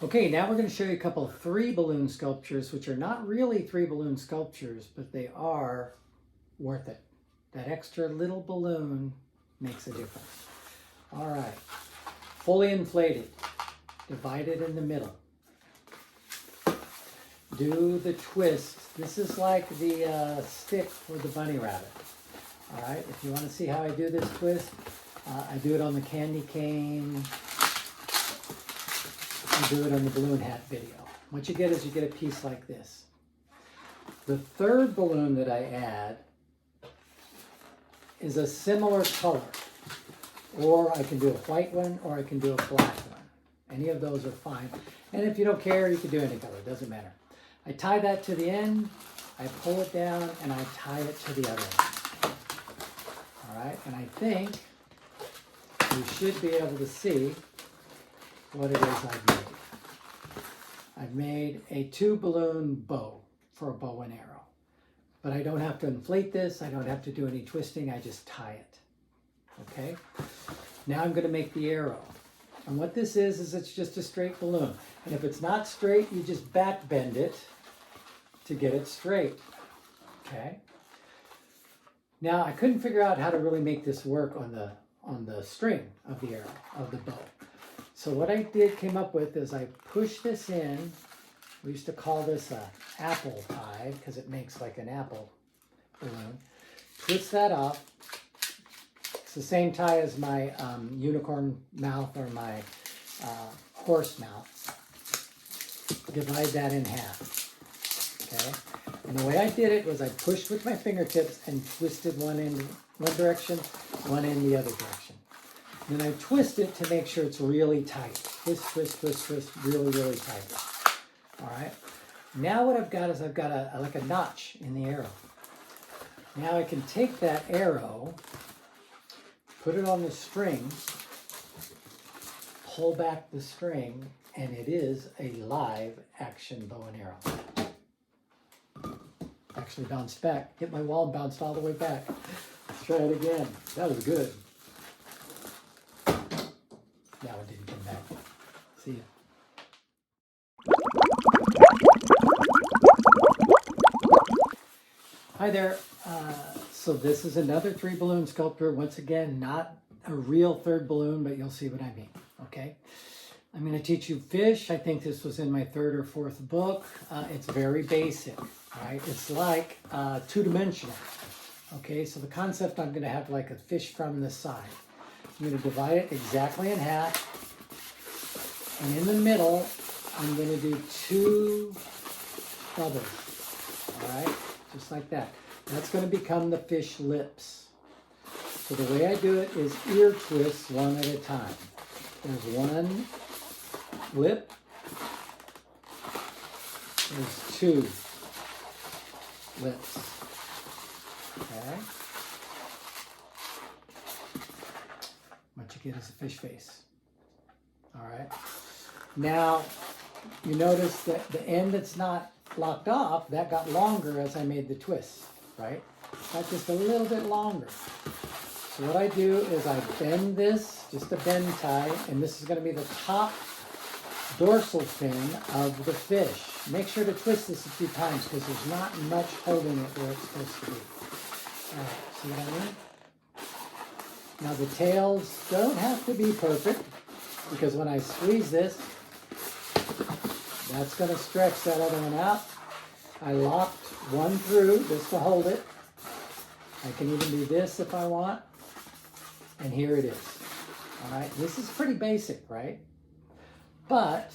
Okay, now we're going to show you a couple of 3 balloon sculptures, which are not really 3 balloon sculptures, but they are worth it. That extra little balloon makes a difference. All right, fully inflated, divided in the middle. Do the twist. This is like the stick for the bunny rabbit. All right, if you want to see how I do this twist, I do it on the candy cane. I do it on the balloon hat video. What you get is you get a piece like this. The third balloon that I add is a similar color. Or I can do a white one or I can do a black one. Any of those are fine. And if you don't care, you can do any color. It doesn't matter. I tie that to the end, I pull it down, and I tie it to the other end. All right, and I think you should be able to see what it is I've made. I've made a 2 balloon bow for a bow and arrow. But I don't have to inflate this. I don't have to do any twisting. I just tie it. Okay? Now I'm going to make the arrow. And what this is it's just a straight balloon. And if it's not straight, you just back bend it to get it straight. Okay? Now I couldn't figure out how to really make this work on the string of the arrow, of the bow. So what I came up with is I push this in. We used to call this a apple tie because it makes like an apple balloon. Twist that up. It's the same tie as my unicorn mouth or my horse mouth. Divide that in half. Okay. And the way I did it was I pushed with my fingertips and twisted one in one direction, one in the other direction. Then I twist it to make sure it's really tight. Twist, twist, twist, twist, really, really tight. All right. Now what I've got is I've got like a notch in the arrow. Now I can take that arrow, put it on the string, pull back the string, and it is a live action bow and arrow. Actually bounced back. Hit my wall and bounced all the way back. Let's try it again. That was good. Now it didn't come back. See ya. Hi there. So this is another 3 balloon sculpture. Once again, not a real 3rd balloon, but you'll see what I mean. Okay. I'm going to teach you fish. I think this was in my 3rd or 4th book. It's very basic, right? It's like 2-dimensional. Okay. So the concept, I'm going to have like a fish from the side. I'm going to divide it exactly in half. And in the middle, I'm going to do 2 bubbles. All right? Just like that. That's going to become the fish lips. So the way I do it is ear twists one at a time. There's 1 lip. There's 2 lips. Okay? What you get is a fish face. All right. Now, you notice that the end that's not locked off, that got longer as I made the twist, right? Got just a little bit longer. So what I do is I bend this, just a bend tie, and this is going to be the top dorsal fin of the fish. Make sure to twist this a few times because there's not much holding it where it's supposed to be. All right, see what I mean? Now the tails don't have to be perfect because when I squeeze this, that's going to stretch that other one out. I locked one through just to hold it. I can even do this if I want. And here it is. All right, this is pretty basic, right? But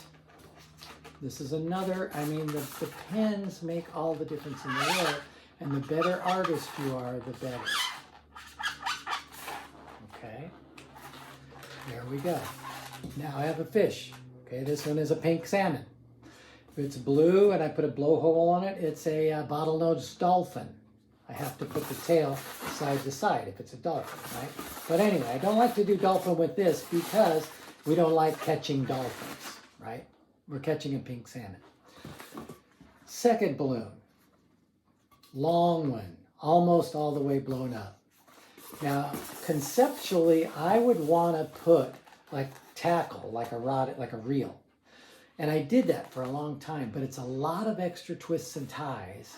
this is another, I mean, the pens make all the difference in the world. And the better artist you are, the better. Okay, there we go. Now I have a fish. Okay, this one is a pink salmon. If it's blue and I put a blowhole on it, it's a bottlenose dolphin. I have to put the tail side to side if it's a dolphin, right? But anyway, I don't like to do dolphin with this because we don't like catching dolphins, right? We're catching a pink salmon. Second balloon, long one, almost all the way blown up. Now, conceptually, I would want to put like tackle, like a rod, like a reel. And I did that for a long time, but it's a lot of extra twists and ties,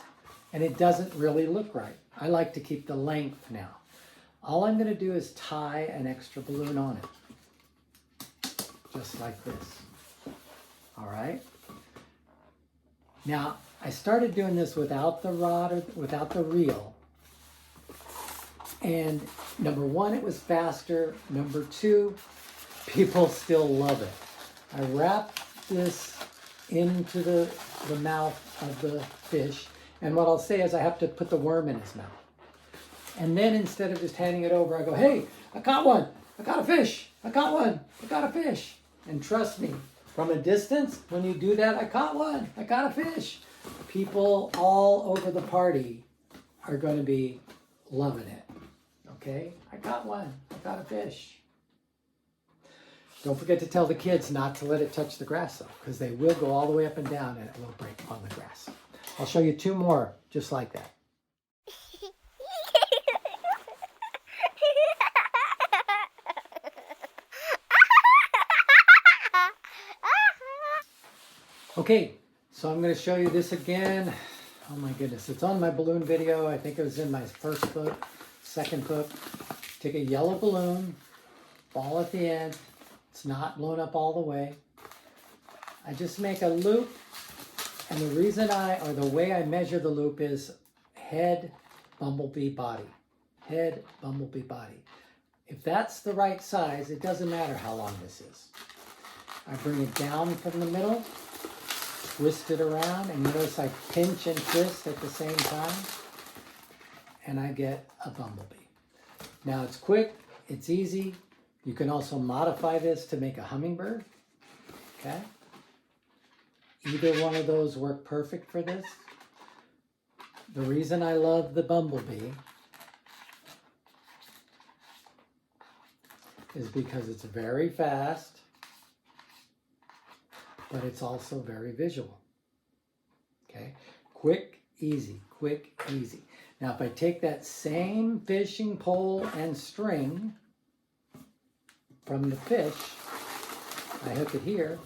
and it doesn't really look right. I like to keep the length now. All I'm going to do is tie an extra balloon on it, just like this. All right? Now, I started doing this without the rod or without the reel. And number one, it was faster. Number two, people still love it. I wrap this into the mouth of the fish. And what I'll say is I have to put the worm in his mouth. And then instead of just handing it over, I go, hey, I caught one. I caught a fish. I caught one. I caught a fish. And trust me, from a distance, when you do that, I caught one. I caught a fish. People all over the party are going to be loving it. Okay? I caught one. I caught a fish. Don't forget to tell the kids not to let it touch the grass, though, because they will go all the way up and down and it will break on the grass. I'll show you two more just like that. Okay, so I'm going to show you this again. Oh my goodness, it's on my balloon video. I think it was in my first book, second book. Take a yellow balloon, ball at the end. It's not blown up all the way. I just make a loop, and the reason the way I measure the loop is head, bumblebee, body. Head, bumblebee, body. If that's the right size, it doesn't matter how long this is. I bring it down from the middle, twist it around, and you notice I pinch and twist at the same time, and I get a bumblebee. Now it's quick, it's easy. You can also modify this to make a hummingbird, okay? Either one of those work perfect for this. The reason I love the bumblebee is because it's very fast, but it's also very visual, okay? Quick, easy, quick, easy. Now, if I take that same fishing pole and string from the fish, I hook it here,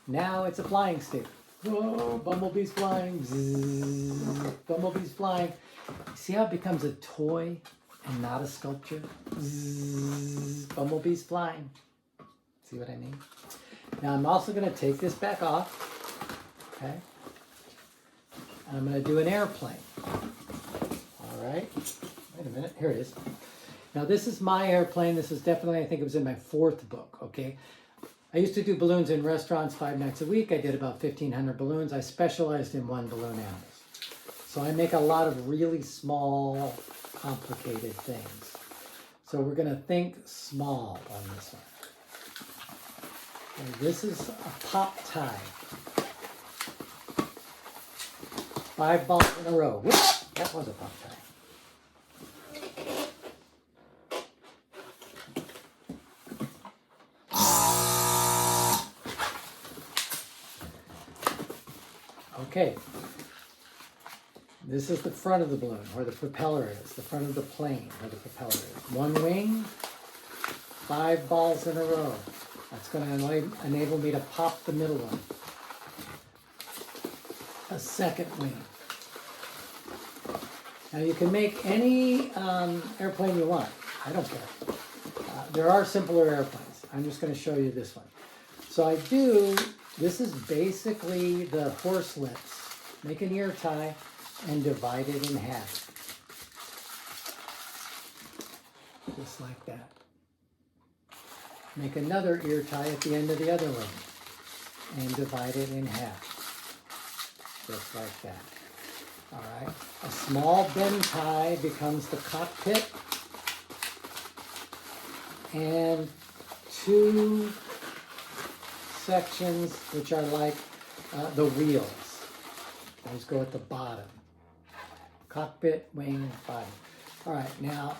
now it's a flying stick. Whoa, bumblebee's flying, zzz, bumblebee's flying. See how it becomes a toy and not a sculpture? Zzz, bumblebee's flying. See what I mean? Now I'm also going to take this back off, okay? And I'm going to do an airplane. All right, wait a minute, here it is. Now this is my airplane. This is definitely, I think it was in my fourth book, okay? I used to do balloons in restaurants 5 nights a week. I did about 1,500 balloons. I specialized in one balloon animals. So I make a lot of really small, complicated things. So we're going to think small on this one. Okay, this is a pop tie. 5 balls in a row. Whoops, that was a pop tie. Okay, this is the front of the balloon, where the propeller is, the front of the plane, where the propeller is. One wing, 5 balls in a row. That's going to enable me to pop the middle one. A second wing. Now you can make any airplane you want. I don't care. There are simpler airplanes. I'm just going to show you this one. So this is basically the horse lips. Make an ear tie and divide it in half. Just like that. Make another ear tie at the end of the other wing and divide it in half. Just like that. All right. A small bend tie becomes the cockpit, and 2 sections which are like the wheels. Those go at the bottom. Cockpit, wing, body. All right, now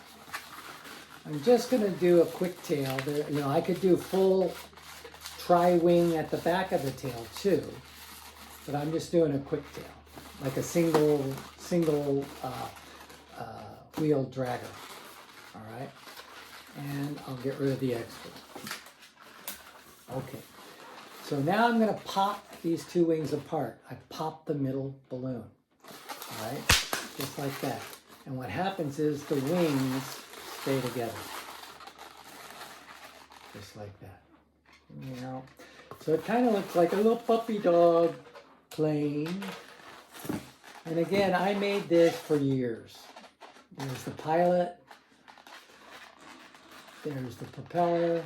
I'm just going to do a quick tail. I could do full tri-wing at the back of the tail too, but I'm just doing a quick tail, like a single wheel dragger. All right, and I'll get rid of the extra. Okay. So now I'm going to pop these two wings apart, I pop the middle balloon. All right, just like that. And what happens is the wings stay together. Just like that. You know, so it kind of looks like a little puppy dog plane. And again, I made this for years. There's the pilot. There's the propeller.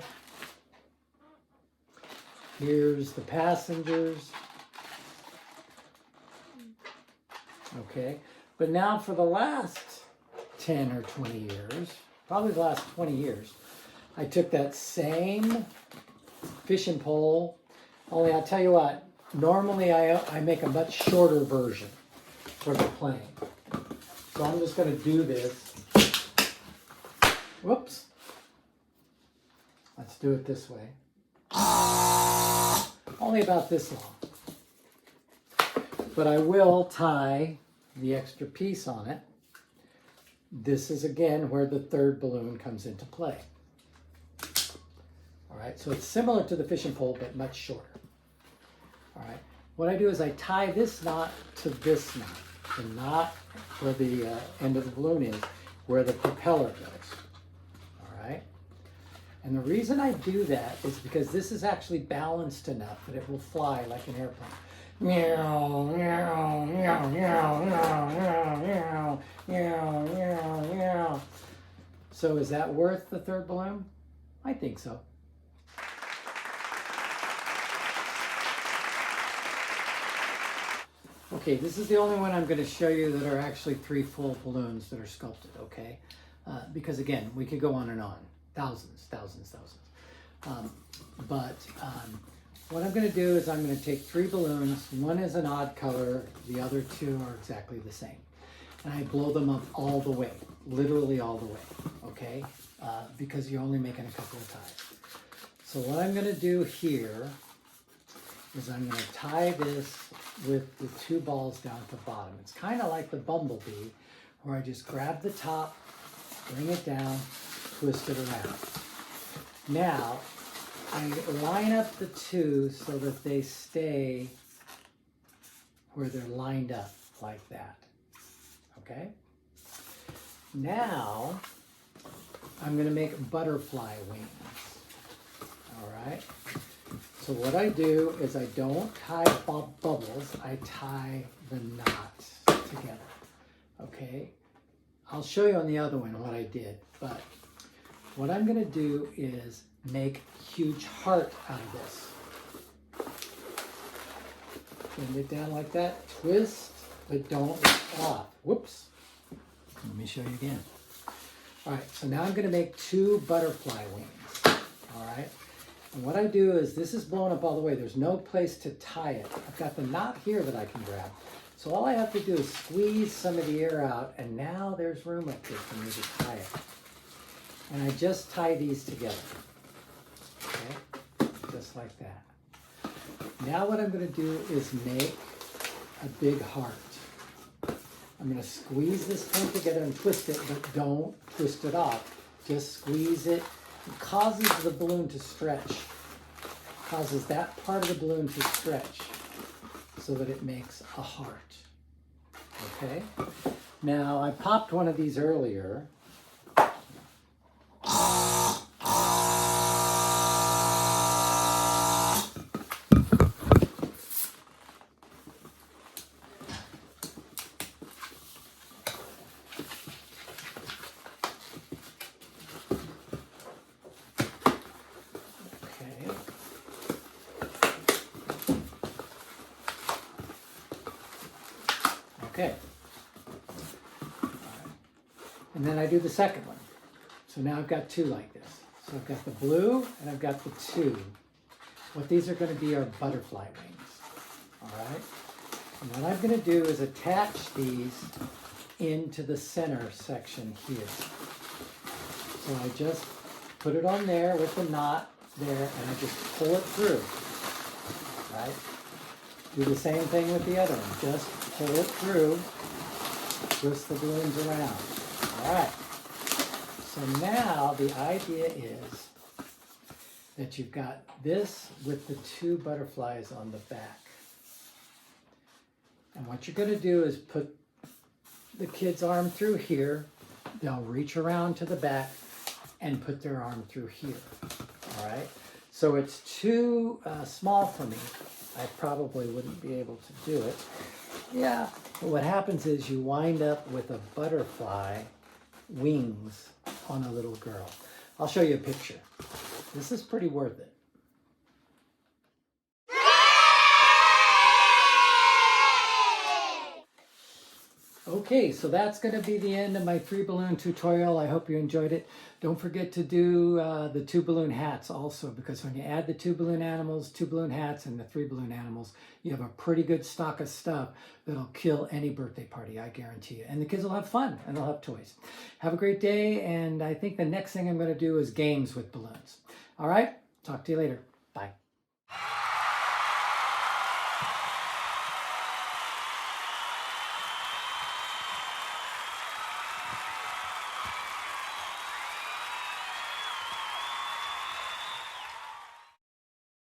Here's the passengers. Okay, but now for the last 10 or 20 years, probably the last 20 years, I took that same fishing pole, only I'll tell you what, normally I make a much shorter version for the plane. So I'm just going to do this. Whoops. Let's do it this way. Only about this long. But I will tie the extra piece on it. This is again where the third balloon comes into play. All right, so it's similar to the fishing pole, but much shorter. All right, what I do is I tie this knot to this knot. The knot where the end of the balloon is, where the propeller goes. All right, and the reason I do that is because this is actually balanced enough that it will fly like an airplane. Meow, meow, meow, meow, meow, meow, meow, meow, meow. So is that worth the third balloon? I think so. Okay, this is the only one I'm going to show you that are actually 3 full balloons that are sculpted, okay? Because again, we could go on and on. Thousands. What I'm going to do is I'm going to take 3 balloons. One is an odd color. The other 2 are exactly the same. And I blow them up all the way, literally all the way, okay? Because you're only making a couple of ties. So what I'm going to do here is I'm going to tie this with the 2 balls down at the bottom. It's kind of like the bumblebee, where I just grab the top, bring it down, twist it around. Now, I line up the 2 so that they stay where they're lined up, like that. Okay? Now, I'm going to make butterfly wings. All right? So what I do is I don't tie bubbles, I tie the knots together. Okay? I'll show you on the other one what I did, but what I'm going to do is make huge heart out of this. Bend it down like that, twist, but don't stop. Whoops. Let me show you again. All right, so now I'm going to make 2 butterfly wings. All right. And what I do is this is blown up all the way. There's no place to tie it. I've got the knot here that I can grab. So all I have to do is squeeze some of the air out, and now there's room up here for me to tie it. And I just tie these together. Okay, just like that. Now what I'm going to do is make a big heart. I'm going to squeeze this thing together and twist it, but don't twist it off. Just squeeze it. It causes the balloon to stretch. Causes that part of the balloon to stretch so that it makes a heart. Okay? Now, I popped one of these earlier. Okay. And then I do the second one. So now I've got 2 like this. So I've got the blue and I've got the 2. What these are going to be are butterfly wings. All right. And what I'm going to do is attach these into the center section here. So I just put it on there with the knot there and I just pull it through. All right. Do the same thing with the other one. Just pull it through, twist the balloons around. All right. So now the idea is that you've got this with the 2 butterflies on the back. And what you're going to do is put the kid's arm through here. They'll reach around to the back and put their arm through here. All right. So it's too small for me. I probably wouldn't be able to do it. Yeah. But what happens is you wind up with a butterfly wings on a little girl. I'll show you a picture. This is pretty worth it. Okay, so that's going to be the end of my 3-balloon tutorial. I hope you enjoyed it. Don't forget to do the 2-balloon hats also, because when you add the 2-balloon animals, 2-balloon hats, and the 3-balloon animals, you have a pretty good stock of stuff that'll kill any birthday party, I guarantee you. And the kids will have fun, and they'll have toys. Have a great day, and I think the next thing I'm going to do is games with balloons. All right, talk to you later. Bye.